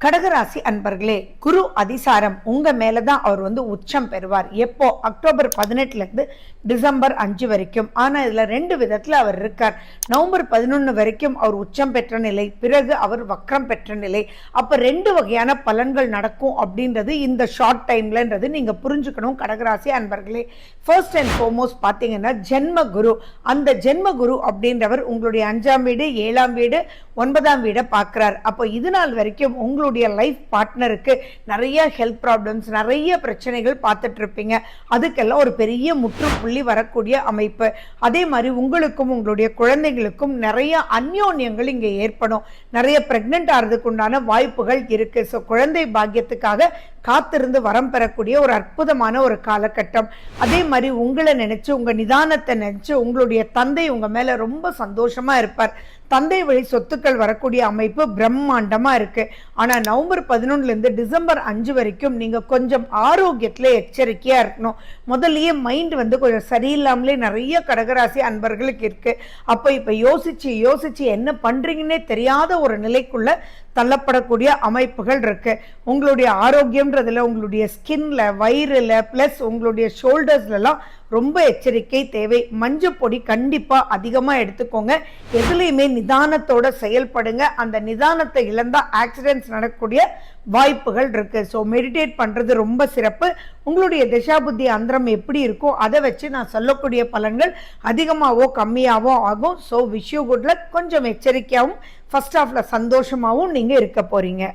கடகராசி அன்பர்களே, குரு அதிசாரம் உங்க மேலதான் அவர் உச்சம் பெறுவார். எப்போ? அக்டோபர் 18 இருந்து டிசம்பர் 5 வரைக்கும். ஆனா இதுல 2 விதத்துல அவர் இருக்கார். நவம்பர் 11 வரைக்கும் அவர் உச்சம் பெற்ற நிலை, பிறகு அவர் வக்ரம் பெற்ற நிலை. அப்ப 2 வகையான பலன்கள் நடக்கும் அப்படின்றது இந்த ஷார்ட் டைம்லன்றது நீங்க புரிஞ்சுக்கணும் கடகராசி அன்பர்களே. ஃபர்ஸ்ட் அண்ட் ஃபார்மோஸ்ட் பாத்தீங்கன்னா ஜென்ம குரு. அந்த ஜென்ம குரு அப்படின்றவர் உங்களுடைய 5ஆம் வீடு, 7ஆம் வீடு, 9ஆம் வீடை பார்க்கிறார். அப்போ இது நாள் வரைக்கும் உங்களுடைய லைஃப் பார்ட்னருக்கு நிறைய ஹெல்த் ப்ராப்ளம்ஸ், நிறைய பிரச்சனைகள் பார்த்துட்டு இருப்பீங்க. அதுக்கெல்லாம் ஒரு பெரிய முற்றுப்புள்ளி வரக்கூடிய அமைப்பு. அதே மாதிரி உங்களுக்கும் உங்களுடைய குழந்தைகளுக்கும் நிறைய அந்யோன்யங்கள் இங்கே ஏற்படும். நிறைய பிரெக்னென்ட் ஆகிறதுக்கு உண்டான வாய்ப்புகள் இருக்கு. ஸோ குழந்தை பாக்கியத்துக்காக காத்திருந்து வரம் பெறக்கூடிய ஒரு அற்புதமான ஒரு காலகட்டம். அதே மாதிரி உங்களை நினைச்சு, உங்க நிதானத்தை நினைச்சு உங்களுடைய தந்தை உங்க மேல ரொம்ப சந்தோஷமா இருப்பார். தந்தை வழி சொத்துக்கள் வரக்கூடிய அமைப்பு பிரம்மாண்டமா இருக்கு. ஆனா நவம்பர் 11 இருந்து டிசம்பர் 5 வரைக்கும் நீங்க கொஞ்சம் ஆரோக்கியத்துல எச்சரிக்கையா இருக்கணும். முதல்லயே மைண்ட் கொஞ்சம் சரியில்லாமலே நிறைய கடகராசி அன்பர்களுக்கு இருக்கு. அப்ப இப்ப யோசிச்சு யோசிச்சு என்ன பண்றீங்கன்னே தெரியாத ஒரு நிலைக்குள்ள தள்ளப்படக்கூடிய அமைப்புகள் இருக்கு. உங்களுடைய ஆரோக்கியம்ன்றதுல உங்களுடைய ஸ்கின்ல, வயிறுல, பிளஸ் உங்களுடைய ஷோல்டர்ஸ்லாம் ரொம்ப எச்சரிக்கை தேவை. மஞ்சள் பொடி கண்டிப்பா அதிகமா எடுத்துக்கோங்க. எதுலையுமே நிதானத்தோட செயல்படுங்க. அந்த நிதானத்தை இழந்தா ஆக்சிடென்ட்ஸ் நடக்கக்கூடிய வாய்ப்புகள் இருக்கு. ஸோ மெடிடேட் பண்றது ரொம்ப சிறப்பு. உங்களுடைய திசாபுத்தி அந்தரம் எப்படி இருக்கோ அதை வச்சு நான் சொல்லக்கூடிய பலன்கள் அதிகமாகவோ கம்மியாவோ ஆகும். So wish you good luck. கொஞ்சம் எச்சரிக்கையாகவும் ஃபர்ஸ்ட் ஹாஃப்ல சந்தோஷமாகவும் நீங்க இருக்க போறீங்க.